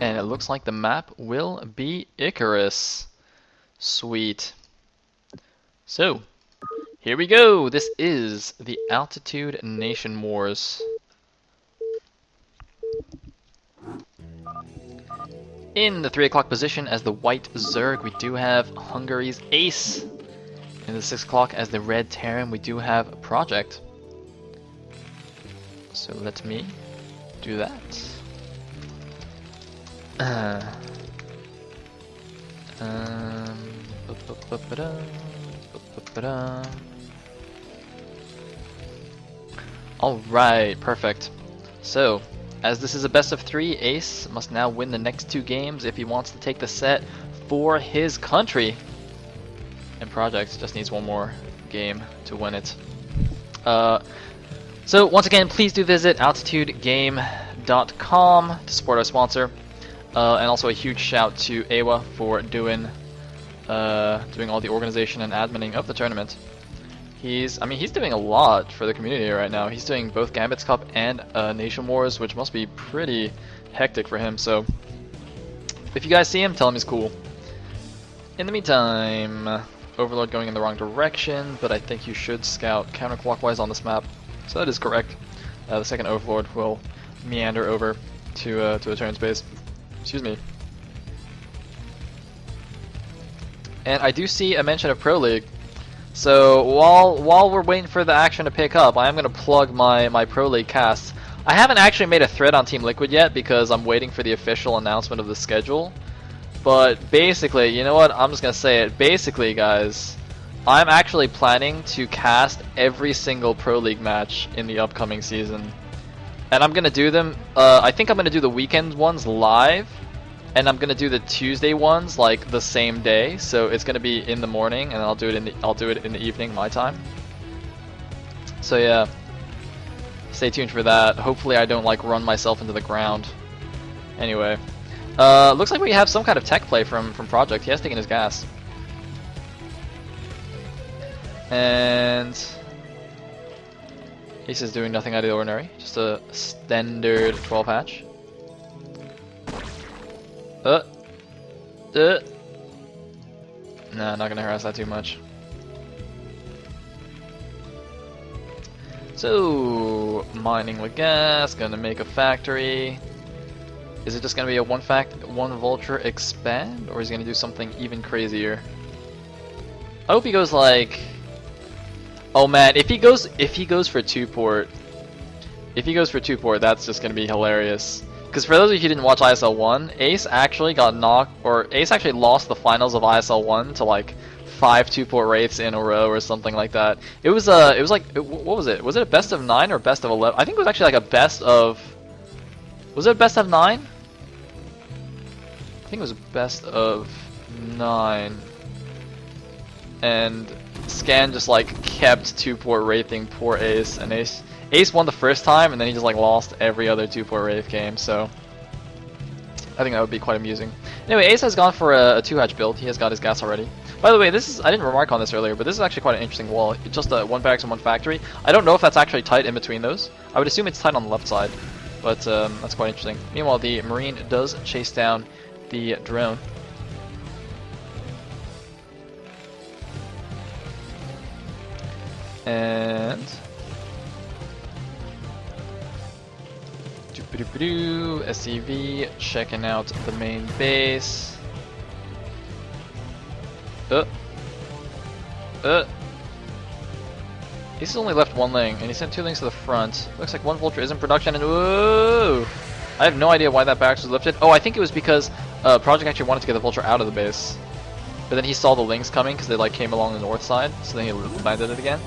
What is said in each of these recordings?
And it looks like the map will be Icarus. Sweet. So, here we go. This is the Altitude Nation Wars. In the 3 o'clock position as the white Zerg, we do have Hungary's Ace. In the 6 o'clock as the red Terran, we do have Project. So let me do that. Alright, perfect. So, as this is a best of 3, Ace must now win the next 2 games if he wants to take the set for his country. And Project just needs one more game to win it. So once again, please do visit altitudegame.com to support our sponsor. And also a huge shout to Awa for doing all the organization and adminning of the tournament. He's doing a lot for the community right now. He's doing both Gambits Cup and Nation Wars, which must be pretty hectic for him. So if you guys see him, tell him he's cool. In the meantime, Overlord going in the wrong direction, but I think you should scout counterclockwise on this map. So that is correct. The second Overlord will meander over to a turn space. Excuse me. And I do see a mention of Pro League. So while we're waiting for the action to pick up, I am going to plug my Pro League casts. I haven't actually made a thread on Team Liquid yet because I'm waiting for the official announcement of the schedule. But basically, you know what? I'm just going to say it. Basically, guys, I'm actually planning to cast every single Pro League match in the upcoming season. And I'm going to do them, I think I'm going to do the weekend ones live. And I'm going to do the Tuesday ones like the same day. So it's going to be in the morning and I'll do it in the evening my time. So yeah. Stay tuned for that. Hopefully I don't like run myself into the ground. Anyway. Looks like we have some kind of tech play from Project. He has taken his gas. And Ace is doing nothing out of the ordinary. Just a standard 12 hatch. Nah, not gonna harass that too much. So, mining with gas, gonna make a factory. Is it just gonna be a one vulture expand, or is he gonna do something even crazier? I hope he goes like, oh man, if he goes for two port, that's just gonna be hilarious. Because for those of you who didn't watch ISL 1, Ace actually lost the finals of ISL 1 to like 5 2-port wraiths in a row or something like that. It was like, what was it? Was it a best of 9 or best of 11? I think it was actually like a best of. Was it a best of 9? I think it was a best of 9. And Scan just like kept 2-port wraithing poor Ace, and Ace won the first time, and then he just like lost every other 2-port wraith game. So I think that would be quite amusing. Anyway, Ace has gone for a 2-hatch build. He has got his gas already. By the way, I didn't remark on this earlier, but this is actually quite an interesting wall. It's just one barracks and one factory. I don't know if that's actually tight in between those. I would assume it's tight on the left side, but that's quite interesting. Meanwhile, the Marine does chase down the drone. And SCV checking out the main base. He's only left one link, and he sent 2 links to the front. Looks like one vulture is in production, and whoa! I have no idea why that barracks was lifted. Oh, I think it was because Project actually wanted to get the vulture out of the base, but then he saw the links coming because they like came along the north side, so then he landed it again.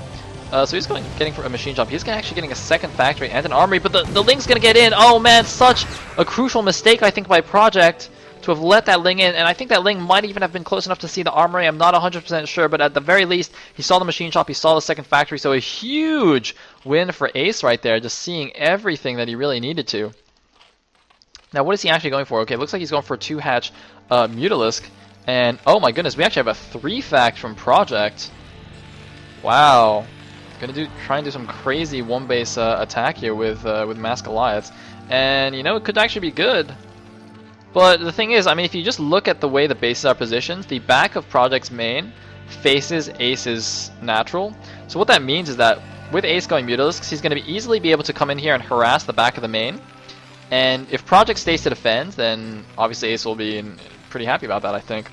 So he's getting for a machine jump. He's actually getting a second factory and an armory, but the link's gonna get in. Oh man, such a crucial mistake I think by Project to have let that ling in, and I think that ling might even have been close enough to see the armory. I'm not 100% sure, but at the very least, he saw the machine shop, he saw the second factory, so a huge win for Ace right there, just seeing everything that he really needed to. Now, what is he actually going for? Okay, looks like he's going for a 2-hatch Mutalisk, and oh my goodness, we actually have a 3-fact from Project. Wow. Gonna try and do some crazy one-base attack here with Mass Goliaths, and you know, it could actually be good. But the thing is, I mean, if you just look at the way the bases are positioned, the back of Project's main faces Ace's natural. So what that means is that with Ace going Mutalisks, he's going to easily be able to come in here and harass the back of the main. And if Project stays to defend, then obviously Ace will be pretty happy about that, I think.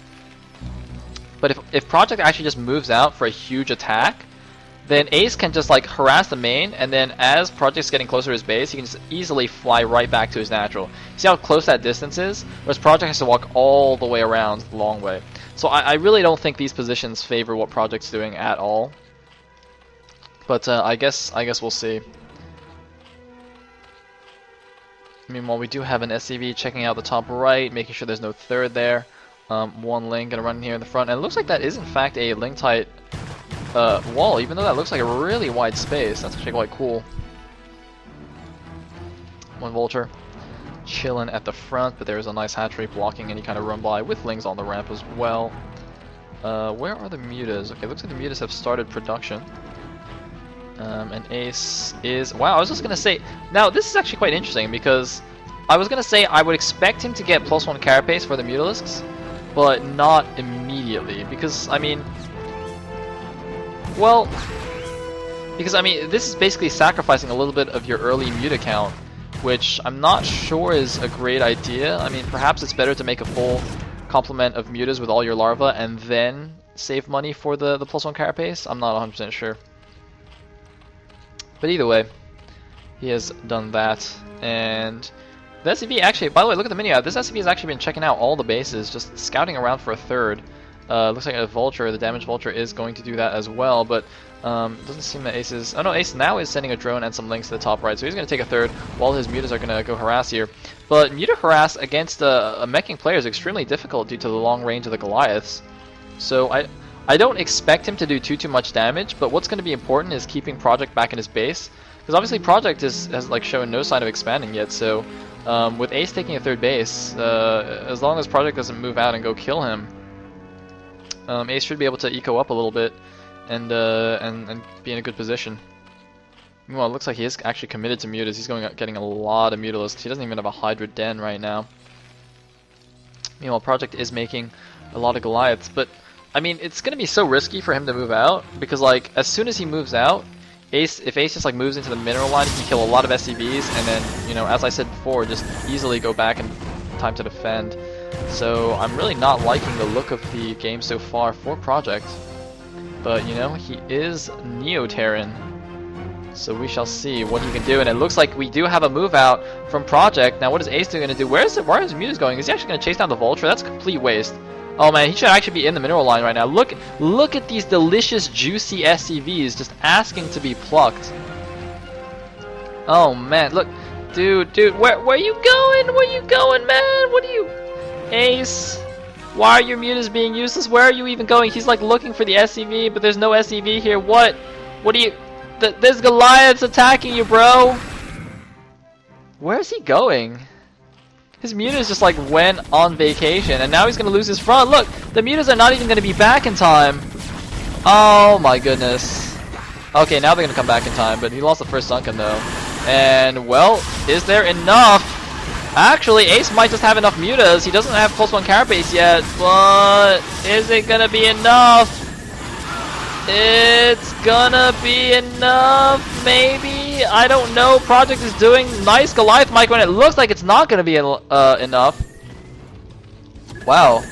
But if Project actually just moves out for a huge attack, then Ace can just like harass the main, and then as Project's getting closer to his base, he can just easily fly right back to his natural. See how close that distance is? Whereas Project has to walk all the way around the long way. So I really don't think these positions favor what Project's doing at all. But I guess we'll see. Meanwhile, we do have an SCV checking out the top right, making sure there's no third there. One Ling gonna run here in the front, and it looks like that is in fact a Ling tight wall, even though that looks like a really wide space. That's actually quite cool. One Vulture chilling at the front, but there's a nice hatchery blocking any kind of run by with Lings on the ramp as well. Where are the mutas? Okay, looks like the mutas have started production. And Ace is... Wow, I was just gonna say... Now, this is actually quite interesting because I was gonna say I would expect him to get +1 carapace for the Mutalisks, but not immediately, because, I mean... Well... Because, I mean, this is basically sacrificing a little bit of your early Muta count, which I'm not sure is a great idea. I mean, perhaps it's better to make a full complement of Mutas with all your larvae and then save money for the +1 carapace. I'm not 100% sure. But either way, he has done that, and the SCV actually, by the way, look at the mini-ad. This SCV has actually been checking out all the bases, just scouting around for a third. Looks like a Vulture, the damaged Vulture, is going to do that as well, but it doesn't seem that Ace is... Oh no, Ace now is sending a drone and some links to the top right, so he's going to take a third while his Mutas are going to go harass here. But Muta harass against a meching player is extremely difficult due to the long range of the Goliaths. So I don't expect him to do too much damage, but what's going to be important is keeping Project back in his base, because obviously Project has like shown no sign of expanding yet. So with Ace taking a third base, as long as Project doesn't move out and go kill him, Ace should be able to eco up a little bit and be in a good position. Meanwhile, it looks like he is actually committed to Mutas. He's getting a lot of Mutalisks. He doesn't even have a Hydra Den right now. Meanwhile, Project is making a lot of Goliaths, but I mean, it's going to be so risky for him to move out, because like, as soon as he moves out, if Ace just like moves into the mineral line, he can kill a lot of SCVs, and then, you know, as I said before, just easily go back in time to defend. So I'm really not liking the look of the game so far for Project. But, you know, he is Neo-Terran, so we shall see what he can do, and it looks like we do have a move out from Project. Now what is Ace going to do? Where is Mutas going? Is he actually going to chase down the Vulture? That's a complete waste. Oh man, he should actually be in the mineral line right now. Look at these delicious, juicy SCVs just asking to be plucked. Oh man, look, dude, where are you going? Where you going, man? What are you, Ace? Why are your Mutas being useless? Where are you even going? He's like looking for the SCV, but there's no SCV here. What are you? There's Goliaths attacking you, bro. Where is he going? His Mutas just like went on vacation, and now he's gonna lose his front. Look, the Mutas are not even gonna be back in time. Oh my goodness. Okay, now they're gonna come back in time, but he lost the first Sunken though. And well, is there enough? Actually, Ace might just have enough Mutas. He doesn't have +1 carapace yet, but is it gonna be enough? It's gonna be enough, maybe? I don't know. Project is doing nice Goliath micro, and it looks like it's not gonna be enough. Wow.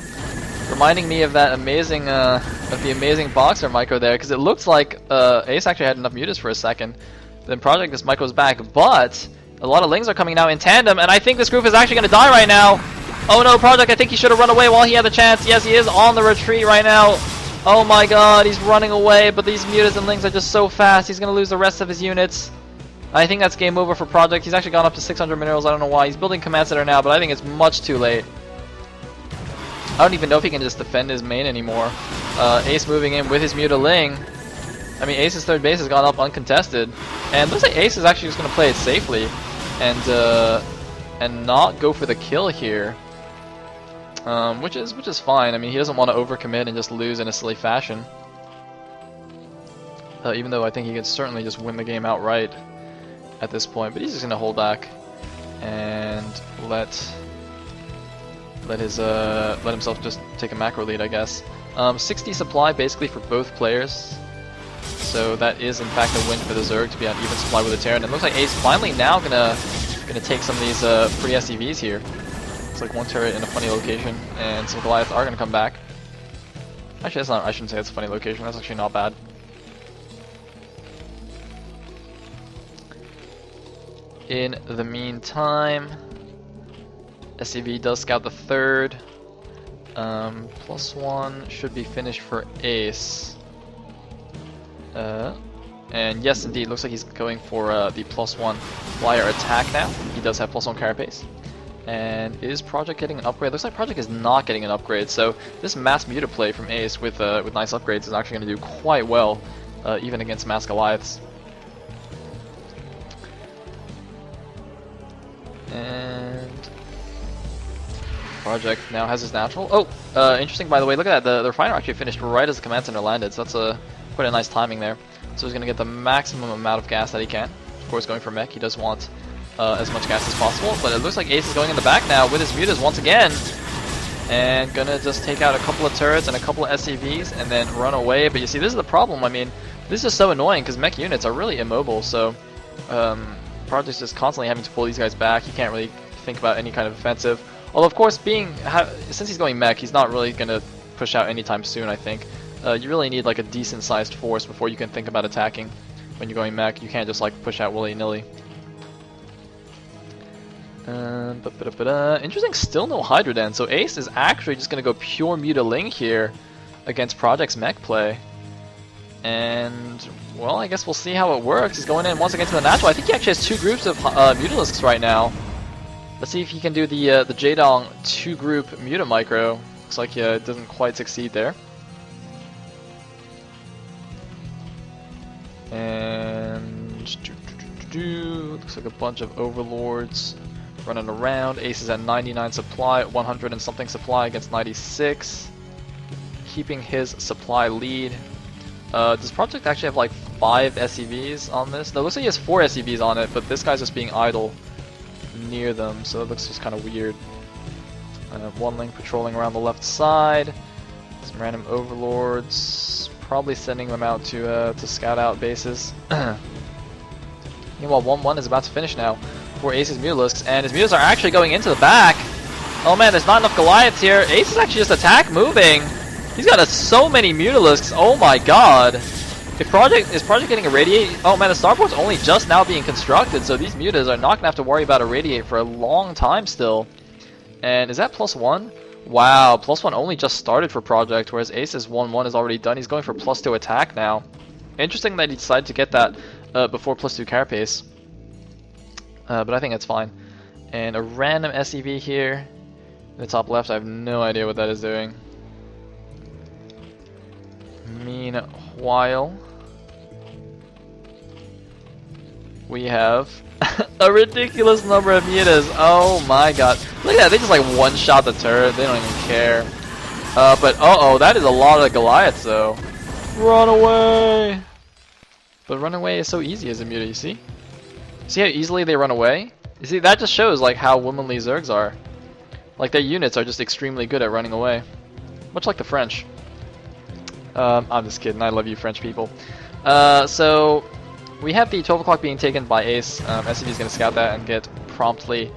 Reminding me of that amazing, of the amazing Boxer micro there, because it looks like Ace actually had enough Mutas for a second. Then Project just micros back, but a lot of Lings are coming now in tandem, and I think this group is actually gonna die right now. Oh no, Project, I think he should have run away while he had the chance. Yes, he is on the retreat right now. Oh my god, he's running away, but these Mutas and Lings are just so fast, he's gonna lose the rest of his units. I think that's game over for Project. He's actually gone up to 600 minerals, I don't know why. He's building Command Center now, but I think it's much too late. I don't even know if he can just defend his main anymore. Ace moving in with his Muta Ling. I mean, Ace's third base has gone up uncontested. And looks like Ace is actually just gonna play it safely and not go for the kill here. Which is fine. I mean, he doesn't want to overcommit and just lose in a silly fashion. Even though I think he could certainly just win the game outright at this point. But he's just going to hold back and let let himself just take a macro lead, I guess. 60 supply basically for both players. So that is in fact a win for the Zerg to be on even supply with the Terran. And it looks like Ace finally now gonna take some of these free SCVs here. It's like one turret in a funny location, and some Goliaths are gonna come back. Actually, that's not. I shouldn't say it's a funny location. That's actually not bad. In the meantime, SCV does scout the third. +1 should be finished for Ace. And yes, indeed, looks like he's going for the +1 flyer attack now. He does have +1 carapace. And is Project getting an upgrade? Looks like Project is not getting an upgrade. So this mass muta play from Ace with nice upgrades is actually going to do quite well, even against mass Goliaths. And Project now has his natural. Oh, interesting by the way. Look at that. The refiner actually finished right as the command center landed. So that's quite a nice timing there. So he's going to get the maximum amount of gas that he can. Of course, going for mech, he does want as much gas as possible. But it looks like Ace is going in the back now with his mutas once again. And gonna just take out a couple of turrets and a couple of SCVs and then run away. But you see, this is the problem. I mean, this is so annoying because mech units are really immobile. So Project's just constantly having to pull these guys back. He can't really think about any kind of offensive. Although, of course, since he's going mech, he's not really gonna push out anytime soon, I think. You really need like a decent sized force before you can think about attacking when you're going mech. You can't just like push out willy-nilly. Interesting, still no Hydra Den, so Ace is actually just going to go pure Muta-Ling here against Project's mech play. And, well, I guess we'll see how it works. He's going in once again to the natural. I think he actually has 2 groups of Mutalisks right now. Let's see if he can do the Jaedong 2-group Muta Micro. Looks like it doesn't quite succeed there. And looks like a bunch of Overlords running around. Ace is at 99 supply, 100 and something supply against 96, keeping his supply lead. Does Project actually have like 5 SCVs on this? No, it looks like he has 4 SCVs on it, but this guy's just being idle near them, so it looks just kind of weird. One link patrolling around the left side. Some random Overlords, probably sending them out to scout out bases. Meanwhile, 1-1 is about to finish now for Ace's Mutalisks, and his Mutas are actually going into the back. Oh man, there's not enough Goliaths here. Ace is actually just attack moving. He's got so many Mutalisks. Oh my god. Is Project getting a radiate? Oh man, the starport's only just now being constructed, so these Mutas are not gonna have to worry about a radiate for a long time still. And is that +1? Wow, +1 only just started for Project, whereas Ace's 1-1 is already done. He's going for +2 attack now. Interesting that he decided to get that before +2 carapace. But I think that's fine. And a random SCV here in the top left. I have no idea what that is doing. Meanwhile, we have a ridiculous number of mutas. Oh my god. Look at that. They just like one-shot the turret. They don't even care. But uh-oh, that is a lot of Goliaths though. Run away! But run away is so easy as a muta, you see? See how easily they run away? You see, that just shows like how womanly Zergs are. Like their units are just extremely good at running away. Much like the French. I'm just kidding, I love you French people. So we have the 12 o'clock being taken by Ace. SCV is going to scout that and get promptly